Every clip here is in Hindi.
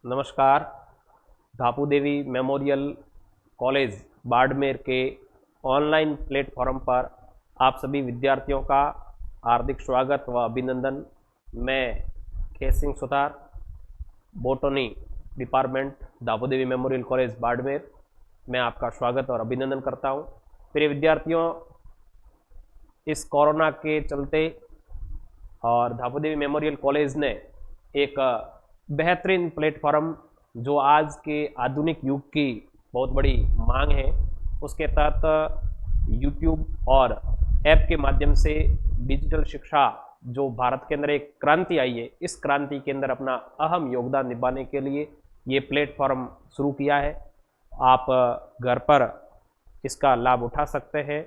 नमस्कार। धापू देवी मेमोरियल कॉलेज बाड़मेर के ऑनलाइन प्लेटफॉर्म पर आप सभी विद्यार्थियों का हार्दिक स्वागत व अभिनंदन। मैं Kes Singh Sutar, botany department, Dhapu Devi Memorial College Barmer, मैं आपका स्वागत और अभिनंदन करता हूं। प्रिय विद्यार्थियों, इस कोरोना के चलते और धापू देवी मेमोरियल कॉलेज ने एक बेहतरीन प्लेटफॉर्म, जो आज के आधुनिक युग की बहुत बड़ी मांग है, उसके तहत यूट्यूब और ऐप के माध्यम से डिजिटल शिक्षा, जो भारत के अंदर एक क्रांति आई है, इस क्रांति के अंदर अपना अहम योगदान निभाने के लिए ये प्लेटफॉर्म शुरू किया है। आप घर पर इसका लाभ उठा सकते हैं।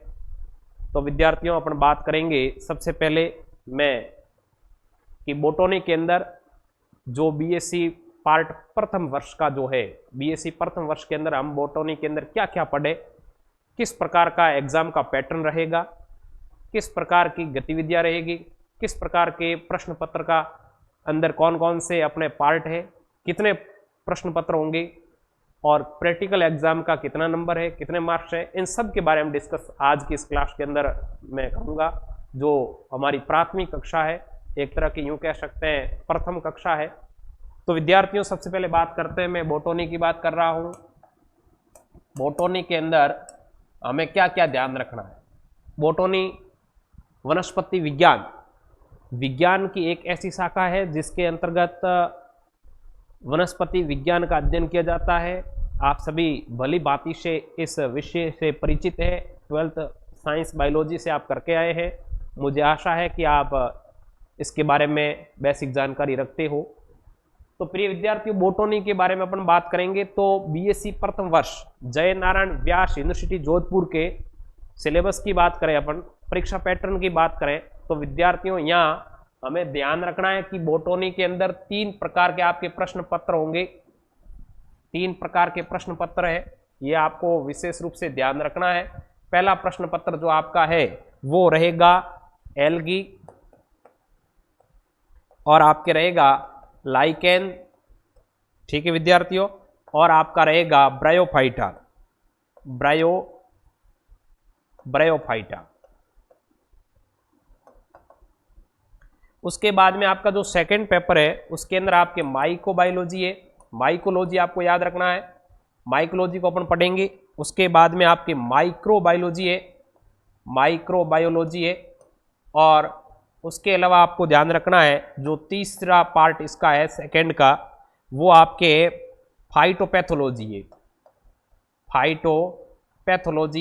तो विद्यार्थियों, अपन बात करेंगे सबसे पहले मैं कि बॉटनी के अंदर जो बीएससी पार्ट प्रथम वर्ष का जो है, बीएससी प्रथम वर्ष के अंदर हम बॉटनी के अंदर क्या क्या पढ़े, किस प्रकार का एग्जाम का पैटर्न रहेगा, किस प्रकार की गतिविधियां रहेगी, किस प्रकार के प्रश्न पत्र का अंदर कौन कौन से अपने पार्ट है, कितने प्रश्न पत्र होंगे और प्रैक्टिकल एग्जाम का कितना नंबर है, कितने मार्क्स है, इन सब के बारे में डिस्कस आज की इस क्लास के अंदर मैं करूँगा। जो हमारी प्राथमिक कक्षा है, एक तरह की यूँ कह सकते हैं प्रथम कक्षा है। तो विद्यार्थियों, सबसे पहले बात करते हैं, मैं बॉटनी की बात कर रहा हूँ। बॉटनी के अंदर हमें क्या क्या ध्यान रखना है। बॉटनी वनस्पति विज्ञान विज्ञान की एक ऐसी शाखा है जिसके अंतर्गत वनस्पति विज्ञान का अध्ययन किया जाता है। आप सभी भली भांति से इस विषय से परिचित है, 12th साइंस बायोलॉजी से आप करके आए हैं। मुझे आशा है कि आप इसके बारे में बेसिक जानकारी रखते हो। तो प्रिय विद्यार्थियों, बॉटनी के बारे में अपन बात करेंगे तो बीएससी प्रथम वर्ष जय नारायण व्यास यूनिवर्सिटी जोधपुर के सिलेबस की बात करें, अपन परीक्षा पैटर्न की बात करें, तो विद्यार्थियों यहाँ हमें ध्यान रखना है कि बॉटनी के अंदर 3 प्रकार के आपके प्रश्न पत्र होंगे। 3 प्रकार के प्रश्न पत्र है, ये आपको विशेष रूप से ध्यान रखना है। पहला प्रश्न पत्र जो आपका है वो रहेगा एल्गी और आपके रहेगा लाइकेन, ठीक है विद्यार्थियों, और आपका रहेगा ब्रायोफाइटा। ब्रायोफाइटा। उसके बाद में आपका जो सेकंड पेपर है उसके अंदर आपके माइक्रोबायोलॉजी है। माइकोलॉजी आपको याद रखना है, माइकोलॉजी को अपन पढ़ेंगे। उसके बाद में आपकी माइक्रोबायोलॉजी है, और उसके अलावा आपको ध्यान रखना है जो तीसरा पार्ट इसका है सेकंड का, वो आपके फाइटोपैथोलॉजी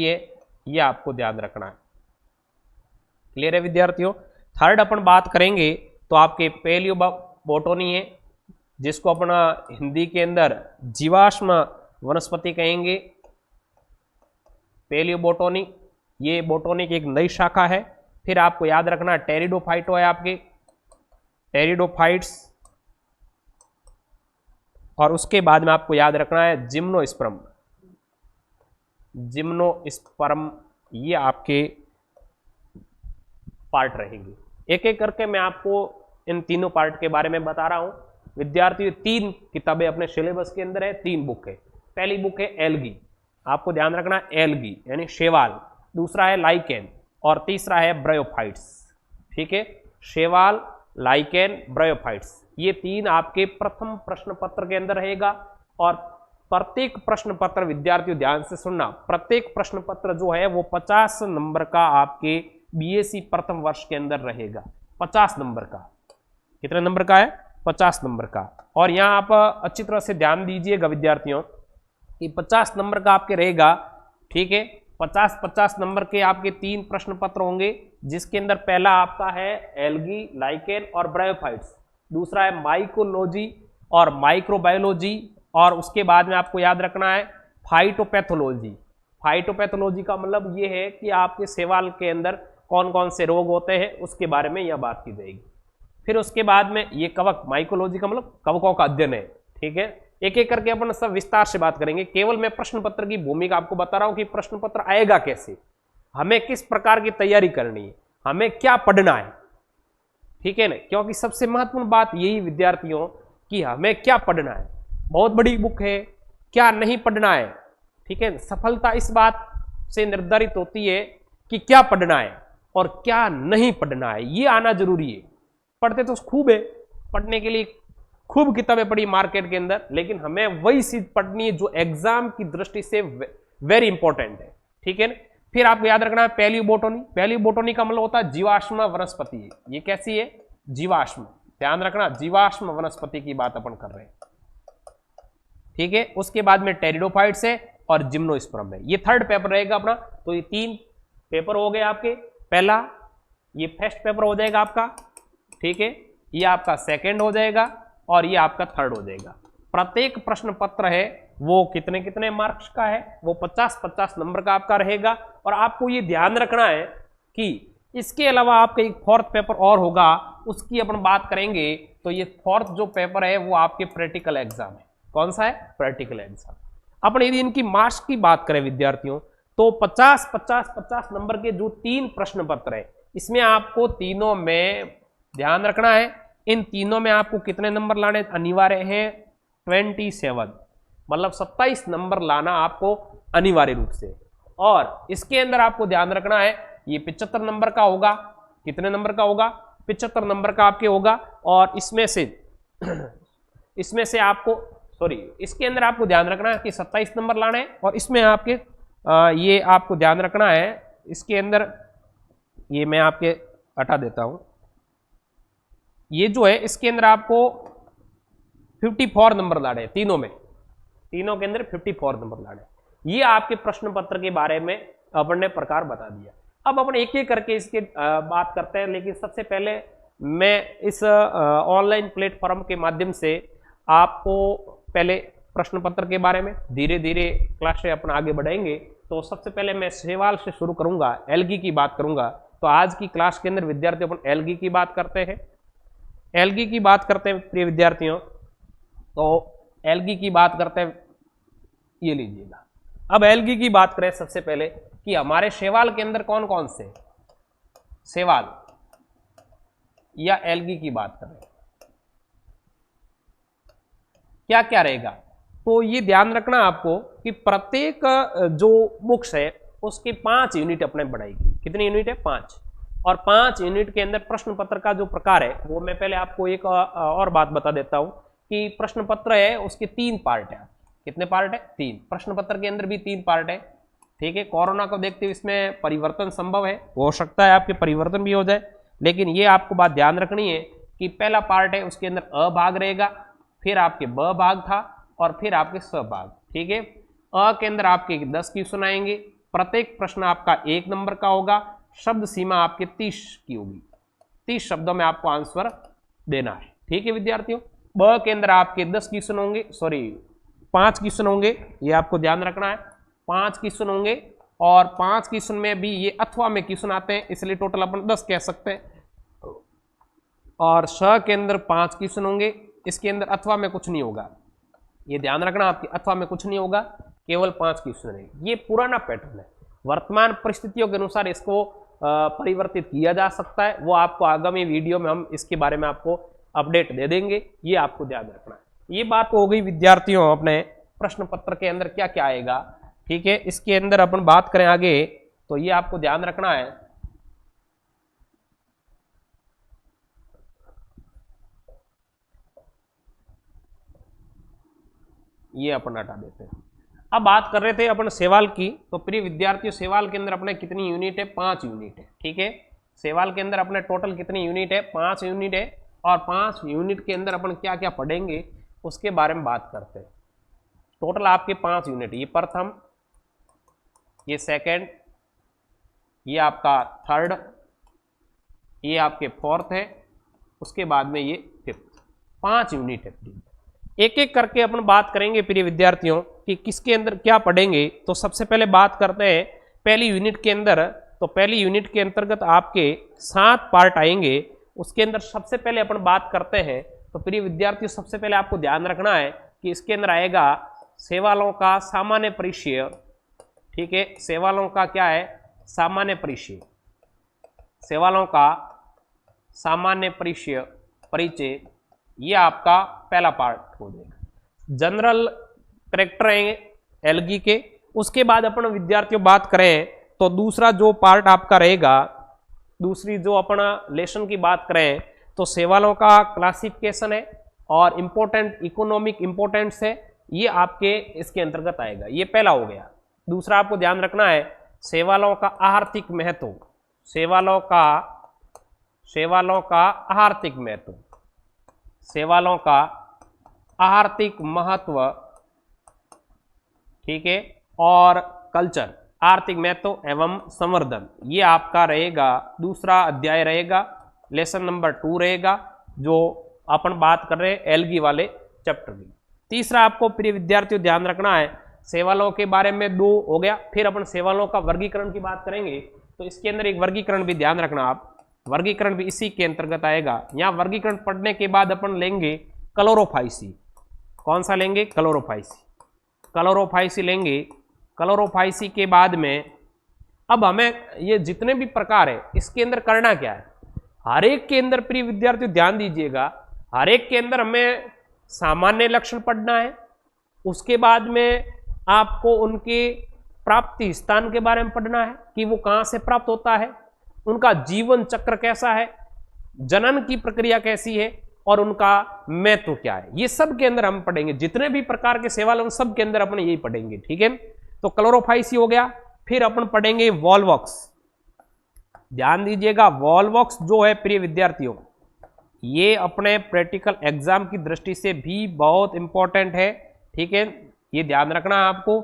है। ये आपको ध्यान रखना है। क्लियर है विद्यार्थियों। थर्ड अपन बात करेंगे तो आपके पैलियो बॉटनी है, जिसको अपना हिंदी के अंदर जीवाश्म वनस्पति कहेंगे, पैलियो बॉटनी। ये बॉटनी की एक नई शाखा है। फिर आपको याद रखना टेरिडोफाइटो है आपके, टेरिडोफाइट्स, और उसके बाद में आपको याद रखना है जिम्नोस्पर्म। ये आपके पार्ट रहेंगे। एक एक करके मैं आपको इन तीनों पार्ट के बारे में बता रहा हूं। विद्यार्थियों, 3 किताबें अपने सिलेबस के अंदर है, 3 बुक है। पहली बुक है एल्गी, आपको ध्यान रखना एल्गी यानी शैवाल। दूसरा है लाइकेन और तीसरा है ब्रायोफाइट्स। ठीक है, शैवाल, लाइकेन, ब्रायोफाइट्स, ये 3 आपके प्रथम प्रश्न पत्र के अंदर रहेगा। और प्रत्येक प्रश्न पत्र, विद्यार्थियों ध्यान से सुनना, प्रत्येक प्रश्न पत्र जो है वो 50 नंबर का आपके बीएससी प्रथम वर्ष के अंदर रहेगा। 50 नंबर का। कितने नंबर का है? 50 नंबर का। और यहाँ आप अच्छी तरह से ध्यान दीजिएगा विद्यार्थियों कि 50 नंबर का आपके रहेगा। ठीक है, 50-50 नंबर के आपके 3 प्रश्न पत्र होंगे, जिसके अंदर पहला आपका है एल्गी, लाइकेन और ब्रायोफाइट्स। दूसरा है माइकोलॉजी और माइक्रोबायोलॉजी, और उसके बाद में आपको याद रखना है फाइटोपैथोलॉजी। फाइटोपैथोलॉजी का मतलब ये है कि आपके शैवाल के अंदर कौन कौन से रोग होते हैं, उसके बारे में यह बात की जाएगी। फिर उसके बाद में ये कवक, माइकोलॉजी का मतलब कवकों का अध्ययन है। ठीक है, एक एक करके अपन सब विस्तार से बात करेंगे। केवल मैं प्रश्न पत्र की भूमिका आपको बता रहा हूं कि प्रश्न पत्र आएगा कैसे, हमें किस प्रकार की तैयारी करनी है, हमें क्या पढ़ना है। ठीक है ना, क्योंकि सबसे महत्वपूर्ण बात यही विद्यार्थियों कि हमें क्या पढ़ना है। बहुत बड़ी बुक है, क्या नहीं पढ़ना है, ठीक है। सफलता इस बात से निर्धारित होती है कि क्या पढ़ना है और क्या नहीं पढ़ना है, ये आना जरूरी है। पढ़ते तो खूब है, पढ़ने के लिए खूब किताबें पढ़ी मार्केट के अंदर, लेकिन हमें वही चीज पढ़नी है जो एग्जाम की दृष्टि से वेरी इंपॉर्टेंट है, ठीक है। फिर आपको याद रखना है पैलियोबोटनी। पैलियोबोटनी का मतलब होता है जीवाश्म वनस्पति। ये कैसी है? जीवाश्म। ध्यान रखना, जीवाश्म वनस्पति की बात अपन कर रहे हैं, ठीक है। उसके बाद में टेरिडोफाइट्स है और जिम्नोस्पर्म है। ये थर्ड पेपर रहेगा अपना। तो ये 3 पेपर हो गए आपके। पहला ये फर्स्ट पेपर हो जाएगा आपका, ठीक है। ये आपका सेकंड हो जाएगा और ये आपका थर्ड हो जाएगा। प्रत्येक प्रश्न पत्र है वो कितने कितने मार्क्स का है? वो 50-50 नंबर का आपका रहेगा। और आपको ये ध्यान रखना है कि इसके अलावा आपका एक फोर्थ पेपर और होगा, उसकी अपन बात करेंगे। तो ये फोर्थ जो पेपर है वो आपके प्रैक्टिकल एग्जाम है। कौन सा है? Practical exam. अपन यदि इनकी मार्क्स की बात करें विद्यार्थियों, तो 50-50-50 नंबर के जो 3 प्रश्न पत्र है, इसमें आपको तीनों में ध्यान रखना है। इन तीनों में आपको कितने नंबर लाने अनिवार्य हैं? 27, मतलब 27 नंबर लाना आपको अनिवार्य रूप से। और इसके अंदर आपको ध्यान रखना है ये 75 नंबर का होगा। कितने नंबर का होगा? 75 नंबर का आपके होगा। और इसमें से आपको इसके अंदर आपको ध्यान रखना है कि 27 नंबर लाने हैं। और इसमें आपके ये आपको ध्यान रखना है इसके अंदर, ये मैं आपके हटा देता हूं, ये जो है इसके अंदर आपको 54 नंबर लाने हैं तीनों में। तीनों के अंदर 54 नंबर लाने। ये आपके प्रश्न पत्र के बारे में अपन ने प्रकार बता दिया। अब अपन एक एक करके इसके बात करते हैं, लेकिन सबसे पहले मैं इस ऑनलाइन प्लेटफॉर्म के माध्यम से आपको पहले प्रश्न पत्र के बारे में धीरे धीरे क्लास से अपन आगे बढ़ाएंगे। तो सबसे पहले मैं सवाल से शुरू करूंगा, एल्गी की बात करूंगा। तो आज की क्लास के अंदर विद्यार्थी अपन एल्गी की बात करते हैं। एल्गी की बात करते हैं प्रिय विद्यार्थियों, तो एल्गी की बात करते हैं, ये लीजिएगा। अब एल्गी की बात करें सबसे पहले कि हमारे शैवाल के अंदर कौन कौन से शैवाल या एल्गी की बात करें क्या क्या रहेगा। तो ये ध्यान रखना आपको कि प्रत्येक जो बुक्स है उसके 5 यूनिट अपने बढ़ाएगी। कितनी यूनिट है? 5। और 5 यूनिट के अंदर प्रश्न पत्र का जो प्रकार है वो मैं पहले आपको एक और बात बता देता हूं कि प्रश्न पत्र है उसके 3 पार्ट है। कितने पार्ट है? 3। प्रश्न पत्र के अंदर भी 3 पार्ट है, ठीक है। कोरोना को देखते हुए इसमें परिवर्तन संभव है, हो सकता है आपके परिवर्तन भी हो जाए, लेकिन ये आपको बात ध्यान रखनी है कि पहला पार्ट है उसके अंदर अ भाग रहेगा, फिर आपके ब भाग था और फिर आपके स भाग, ठीक है। अ के अंदर आपके 10 क्वेश्चन आएंगे। प्रत्येक प्रश्न आपका 1 नंबर का होगा। शब्द सीमा आपके 30 की होगी। 30 शब्दों में आपको आंसर देना है, ठीक है विद्यार्थियों। ब के अंदर आपके 10 क्वेश्चन होंगे, 5 क्वेश्चन होंगे, ये आपको ध्यान रखना है। 5 क्वेश्चन होंगे और 5 क्वेश्चन में भी ये अथवा में क्वेश्चन आते हैं, इसलिए टोटल अपन 10 कह सकते हैं। और श के अंदर 5 क्वेश्चन होंगे, इसके अंदर अथवा में कुछ नहीं होगा, ये ध्यान रखना आपके अथवा में कुछ नहीं होगा, केवल 5 क्वेश्चन है। ये पुराना पैटर्न है, वर्तमान परिस्थितियों के अनुसार इसको परिवर्तित किया जा सकता है। वो आपको आगामी वीडियो में हम इसके बारे में आपको अपडेट दे देंगे, ये आपको ध्यान रखना है। ये बात हो गई विद्यार्थियों अपने प्रश्न पत्र के अंदर क्या क्या आएगा, ठीक है। इसके अंदर अपन बात करें आगे, तो ये आपको ध्यान रखना है ये अपन हटा देते हैं। अब बात कर रहे थे अपन सवाल की, तो प्रिय विद्यार्थियों सवाल के अंदर अपने कितनी यूनिट है? 5 यूनिट है, ठीक है। सवाल के अंदर अपने टोटल कितनी यूनिट है? 5 यूनिट है। और 5 यूनिट के अंदर अपन क्या क्या पढ़ेंगे उसके बारे में बात करते हैं। टोटल आपके 5 यूनिट, ये प्रथम, ये सेकंड, ये आपका थर्ड, ये आपके फोर्थ है, उसके बाद में ये फिफ्थ। 5 यूनिट है। एक एक करके अपन बात करेंगे प्रिय विद्यार्थियों कि किसके अंदर क्या पढ़ेंगे। तो सबसे पहले बात करते हैं पहली यूनिट के अंदर। तो पहली यूनिट के अंतर्गत आपके 7 पार्ट आएंगे। उसके अंदर सबसे पहले अपन बात करते हैं, तो प्रिय विद्यार्थियों सबसे पहले आपको ध्यान रखना है कि इसके अंदर आएगा सवालों का सामान्य परिचय, ठीक है। सवालों का क्या है? सामान्य परिचय। सवालों का सामान्य परिचय, ये आपका पहला पार्ट हो जाएगा। जनरल करेक्टर हैं एल्गी के। उसके बाद अपन विद्यार्थियों बात करें तो दूसरा जो पार्ट आपका रहेगा, दूसरी जो अपना लेसन की बात करें तो सेवालों का क्लासिफिकेशन है और इंपॉर्टेंट इकोनॉमिक इंपॉर्टेंस है, ये आपके इसके अंतर्गत आएगा। ये पहला हो गया। दूसरा आपको ध्यान रखना है सेवालों का आर्थिक महत्व, सेवालों का आर्थिक महत्व, सेवालों का आर्थिक महत्व, ठीक है, और कल्चर, आर्थिक महत्व एवं संवर्धन, ये आपका रहेगा दूसरा अध्याय रहेगा, लेसन नंबर 2 रहेगा, जो अपन बात कर रहे हैं एल्गी वाले चैप्टर की। तीसरा आपको प्रिय विद्यार्थियों ध्यान रखना है, सेवालों के बारे में 2 हो गया। फिर अपन सेवालों का वर्गीकरण की बात करेंगे तो इसके अंदर एक वर्गीकरण भी ध्यान रखना आप, वर्गीकरण भी इसी के अंतर्गत आएगा। यहाँ वर्गीकरण पढ़ने के बाद अपन लेंगे क्लोरोफाइसी। कौन सा लेंगे? क्लोरोफाइसी। क्लोरोफाइसी लेंगे। क्लोरोफाइसी के बाद में अब हमें ये जितने भी प्रकार है इसके अंदर करना क्या है, हर एक के अंदर प्रिय विद्यार्थियों ध्यान दीजिएगा, हर एक के अंदर हमें सामान्य लक्षण पढ़ना है। उसके बाद में आपको उनके प्राप्ति स्थान के बारे में पढ़ना है कि वो कहाँ से प्राप्त होता है, उनका जीवन चक्र कैसा है, जनन की प्रक्रिया कैसी है और उनका महत्व क्या है, ये सब के अंदर हम पढ़ेंगे। जितने भी प्रकार के सेवाल सब के अंदर अपन यही पढ़ेंगे, ठीक है। तो क्लोरोफाइसी हो गया। फिर अपन पढ़ेंगे वॉल्वॉक्स। ध्यान दीजिएगा, वॉल्वॉक्स जो है प्रिय विद्यार्थियों, ये अपने प्रैक्टिकल एग्जाम की दृष्टि से भी बहुत इंपॉर्टेंट है, ठीक है, ये ध्यान रखना है आपको,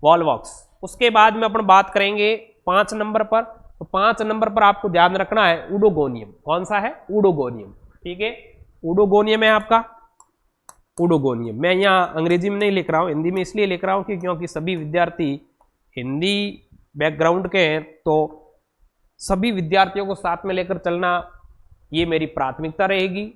वॉल्वॉक्स। उसके बाद में अपन बात करेंगे 5 नंबर पर। तो 5 नंबर पर आपको ध्यान रखना है ऊडोगोनियम। कौन सा है? ऊडोगोनियम, ठीक है, ऊडोगोनियम है आपका, ऊडोगोनियम। मैं यहाँ अंग्रेजी में नहीं लिख रहा हूँ, हिंदी में इसलिए लिख रहा हूँ कि क्योंकि सभी विद्यार्थी हिंदी बैकग्राउंड के हैं, तो सभी विद्यार्थियों को साथ में लेकर चलना ये मेरी प्राथमिकता रहेगी,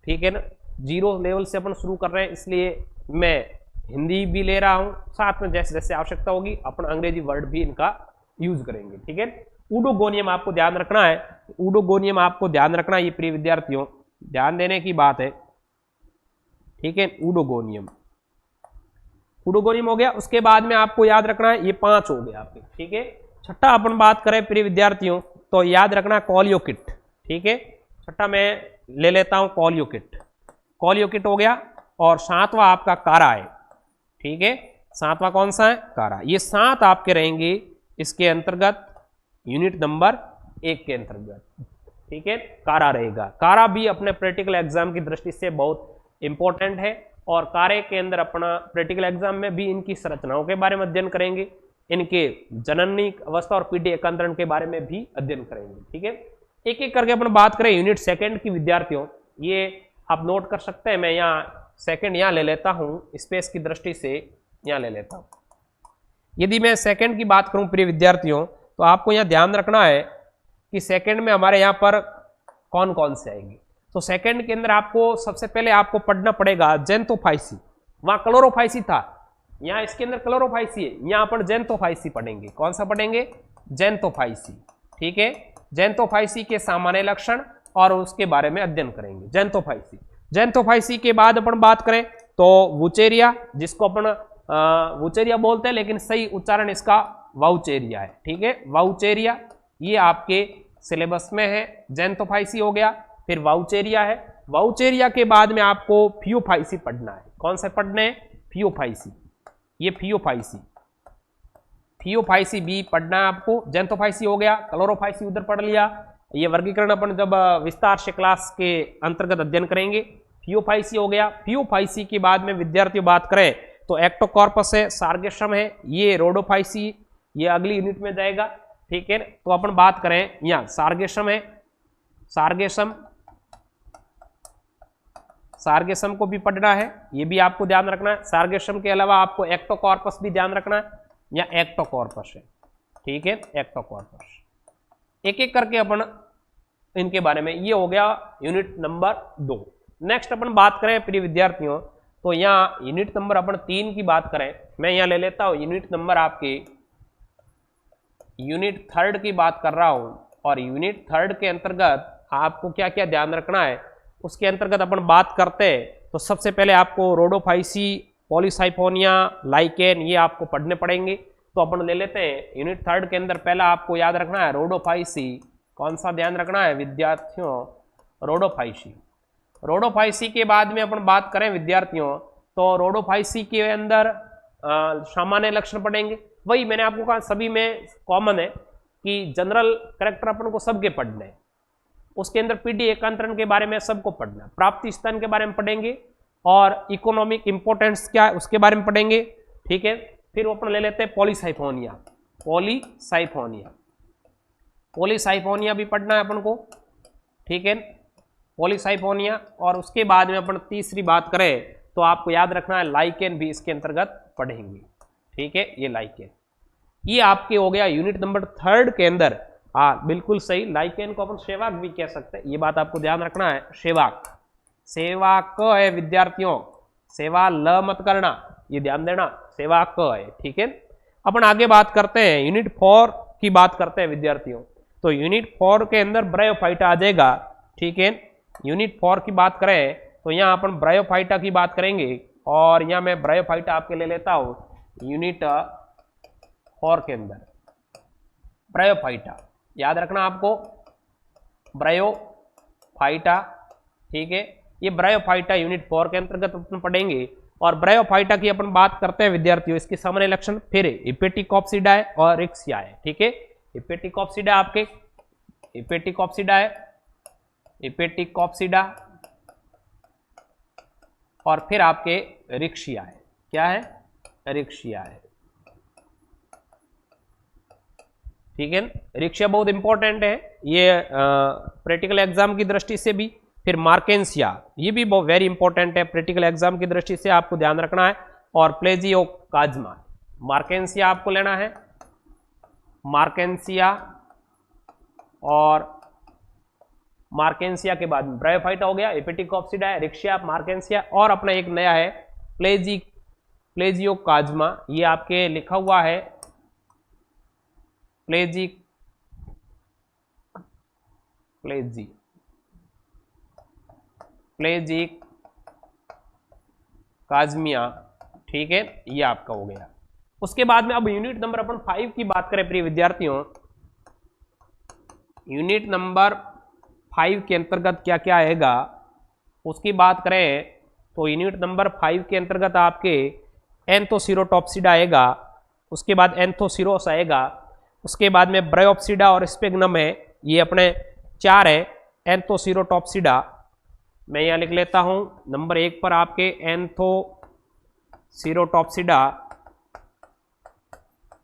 ठीक है ना। 0 लेवल से अपन शुरू कर रहे हैं, इसलिए मैं हिंदी भी ले रहा हूँ, साथ में जैसे जैसे आवश्यकता होगी अपन अंग्रेजी वर्ड भी इनका यूज करेंगे, ठीक है। ऊडोगोनियम आपको ध्यान रखना है, ऊडोगोनियम आपको ध्यान रखना है, ये प्रिय विद्यार्थियों ध्यान देने की बात है, ठीक है। ऊडोगोनियम, ऊडोगोनियम हो गया। उसके बाद में आपको याद रखना है, ये 5 हो गया आपके, ठीक है। छठा अपन बात करें प्रिय विद्यार्थियों तो याद रखना कॉलियोकिट, ठीक है। छठा मैं ले लेता हूं कॉलियोकिट, कॉलियोकिट हो गया। और 7वां आपका कारा है, ठीक है। 7वां कौन सा है? कारा। ये 7 आपके रहेंगे इसके अंतर्गत, यूनिट नंबर 1 के अंतर्गत, ठीक है, कारा रहेगा। कारा भी अपने प्रैक्टिकल एग्जाम की दृष्टि से बहुत इंपॉर्टेंट है और कारे के अंदर अपना प्रैक्टिकल एग्जाम में भी इनकी संरचनाओं के बारे में अध्ययन करेंगे, इनके जननी अवस्था और पीढ़ी एकांतरण के बारे में भी अध्ययन करेंगे, ठीक है। एक एक करके अपन बात करें यूनिट 2 की विद्यार्थियों, ये आप नोट कर सकते हैं। मैं यहाँ 2 यहाँ ले लेता हूँ, स्पेस की दृष्टि से यहाँ ले लेता हूँ। यदि मैं 2 की बात करूँ प्रिय विद्यार्थियों तो आपको यहाँ ध्यान रखना है कि 2 में हमारे यहाँ पर कौन कौन से आएंगे। तो 2 के अंदर आपको सबसे पहले आपको पढ़ना पड़ेगा जेंथोफाइसी। वहाँ क्लोरोफाइसी था, यहाँ इसके अंदर क्लोरोफाइसी है, यहाँ पर जेंथोफाइसी पढ़ेंगे। कौन सा पढ़ेंगे? जेंथोफाइसी, ठीक है। जेंथोफाइसी के सामान्य लक्षण और उसके बारे में अध्ययन करेंगे। जेंथोफाइसी, जेंथोफाइसी के बाद अपन बात करें तो वुचेरिया, जिसको अपन वुचेरिया बोलते हैं लेकिन सही उच्चारण इसका वाउचेरिया है, ठीक है, वाउचेरिया। ये आपके सिलेबस में है। जेंथोफाइसी हो गया, फिर वाउचेरिया है। वाउचेरिया के बाद में आपको फियोफाइसी पढ़ना है। कौन सा पढ़ने हैं? फियोफाइसी, ये फियोफाइसी, फियोफाइसी भी पढ़ना है आपको। जेंथोफाइसी हो गया, क्लोरोफाइसी उधर पढ़ लिया। ये वर्गीकरण अपन जब विस्तार से क्लास के अंतर्गत अध्ययन करेंगे। फियोफाइसी हो गया। फियोफाइसी के बाद में विद्यार्थियों बात करें तो एक्टोकॉर्पस है, सार्गेशम है, ये रोडोफाइसी, ये अगली यूनिट में जाएगा, ठीक है। तो अपन बात करें यहाँ सार्गेशम है, सार्गेशम, सार्गेशम को भी पढ़ना है, ये भी आपको ध्यान रखना है। सार्गेशम के अलावा आपको एक्टोकॉर्पस भी ध्यान रखना है, या एक्टोकॉर्पस है, ठीक है, एक्टोकॉर्पस। एक एक करके अपन इनके बारे में, ये हो गया यूनिट नंबर 2। नेक्स्ट अपन बात करें प्रिय विद्यार्थियों तो यहाँ यूनिट नंबर अपन 3 की बात करें, मैं यहाँ ले लेता हूँ यूनिट नंबर आपके यूनिट 3 की बात कर रहा हूँ। और यूनिट 3 के अंतर्गत आपको क्या क्या ध्यान रखना है उसके अंतर्गत अपन बात करते हैं तो सबसे पहले आपको रोडोफाइसी, पॉलीसाइफोनिया, लाइकेन ये आपको पढ़ने पड़ेंगे। तो अपन ले लेते हैं यूनिट 3 के अंदर पहला आपको याद रखना है रोडोफाइसी। कौन सा ध्यान रखना है विद्यार्थियों? रोडोफाइसी। रोडोफाइसी के बाद में अपन बात करें विद्यार्थियों, तो रोडोफाइसी के अंदर सामान्य लक्षण पढ़ेंगे। वही मैंने आपको कहा सभी में कॉमन है कि जनरल करेक्टर अपन को सबके पढ़ने हैं। उसके अंदर पीडी एकांतरण के बारे में सबको पढ़ना है, प्राप्ति स्थान के बारे में पढ़ेंगे और इकोनॉमिक इंपोर्टेंस क्या है उसके बारे में पढ़ेंगे। ठीक है, फिर अपन ले लेते हैं पॉलीसाइफोनिया। पॉलीसाइफोनिया, पॉलीसाइफोनिया भी पढ़ना है अपन को। ठीक है, पॉलीसाइफोनिया। और उसके बाद में अपन तीसरी बात करें तो आपको याद रखना है लाइकेन भी इसके अंतर्गत पढ़ेंगे। ठीक है, ये लाइकेन ये आपके हो गया यूनिट नंबर 3 के अंदर। हाँ बिल्कुल सही, लाइकेन को अपन सेवाक भी कह सकते हैं, ये बात आपको ध्यान रखना है। सेवाक, सेवाक है विद्यार्थियों, सेवा ल मत करना, ये ध्यान देना, सेवाक है। ठीक है, अपन आगे बात करते हैं यूनिट 4 की बात करते हैं विद्यार्थियों। तो यूनिट 4 के अंदर ब्रायोफाइटा आ जाएगा। ठीक है, यूनिट 4 की बात करें तो यहाँ अपन ब्रायोफाइटा की बात करेंगे और यहाँ मैं ब्रायोफाइटा आपके ले लेता हूँ यूनिट 4 के अंदर। ब्रायोफाइटा याद रखना आपको, ब्रायोफाइटा। ठीक है, ये ब्रायोफाइटा यूनिट 4 के अंतर्गत अपन पढ़ेंगे। और ब्रायोफाइटा की अपन बात करते हैं विद्यार्थियों, इसके सामान्य लक्षण फिर इपेटिकॉप्सिडाe और रिक्सियाe। ठीक है, इपेटिकॉप्सिडा आपके इपेटिकॉप्सिडा है, इपेटिकॉप्सिडा और फिर आपके रिक्शिया है। क्या है? रिक्शिया है। ठीक है, रिक्शिया बहुत इंपॉर्टेंट है ये प्रैक्टिकल एग्जाम की दृष्टि से भी। फिर मार्केंसिया, ये भी बहुत वेरी इंपॉर्टेंट है प्रैक्टिकल एग्जाम की दृष्टि से, आपको ध्यान रखना है। और प्लेजियोकाज्मा, मार्केंसिया आपको लेना है, मार्केंसिया। और मार्केंसिया के बाद ब्रायोफाइटा हो गया, इपेटिकॉप्सिडा है, रिक्शिया, मार्केंसिया और अपना एक नया है प्लेजियोकाज्मा। ये आपके लिखा हुआ है प्लेजिकाज्मिया। ठीक है, ये आपका हो गया। उसके बाद में अब यूनिट नंबर अपन 5 की बात करें प्रिय विद्यार्थियों, यूनिट नंबर 5 के अंतर्गत क्या क्या आएगा उसकी बात करें तो यूनिट नंबर 5 के अंतर्गत आपके एंथोसिरोटॉप्सिडा आएगा, उसके बाद एंथोसिरोस आएगा, उसके बाद में ब्रायोप्सिडा और स्पेगनम है, ये अपने 4 है। एंथोसिरोटॉप्सिडा मैं यहाँ लिख लेता हूँ नंबर 1 पर आपके एंथोसिरोटॉप्सिडा।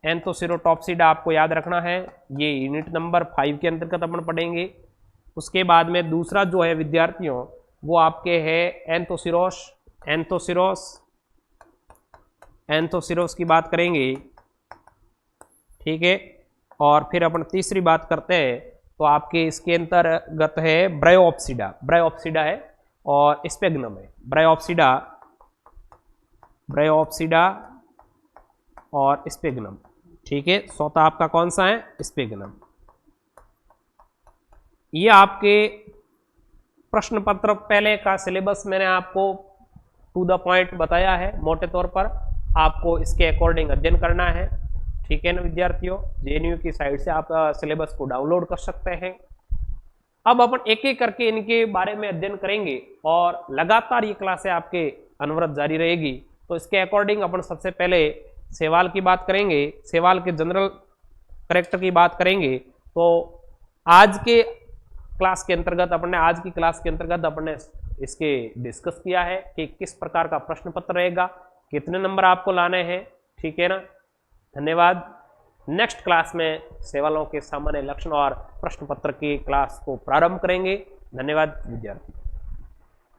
एंथोसिरोटॉप्सिडा आपको याद रखना है, ये यूनिट नंबर 5 के अंतर्गत अपन पढ़ेंगे। उसके बाद में दूसरा जो है विद्यार्थियों वो आपके है एंथोसिरोस की बात करेंगे। ठीक है, और फिर अपन तीसरी बात करते हैं तो आपके इसके अंतर्गत है ब्रायोप्सिडा है और स्पेगनम है। ब्रायोप्सिडा और स्पेगनम। ठीक है, चौथा आपका कौन सा है? स्पेगनम। ये आपके प्रश्न पत्र पहले का सिलेबस मैंने आपको टू द पॉइंट बताया है, मोटे तौर पर आपको इसके अकॉर्डिंग अध्ययन करना है। ठीक है ना विद्यार्थियों, जेएनयू की साइट से आप सिलेबस को डाउनलोड कर सकते हैं। अब अपन एक एक करके इनके बारे में अध्ययन करेंगे और लगातार ये क्लासें आपके अनवरत जारी रहेगी। तो इसके अकॉर्डिंग अपन सबसे पहले सवाल की बात करेंगे, सवाल के जनरल करेक्टर की बात करेंगे। तो आज की क्लास के अंतर्गत अपने इसके डिस्कस किया है कि किस प्रकार का प्रश्न पत्र रहेगा, कितने नंबर आपको लाने हैं। ठीक है ना, धन्यवाद। नेक्स्ट क्लास में सवालों के सामान्य लक्षण और प्रश्न पत्र की क्लास को प्रारंभ करेंगे। धन्यवाद विद्यार्थी।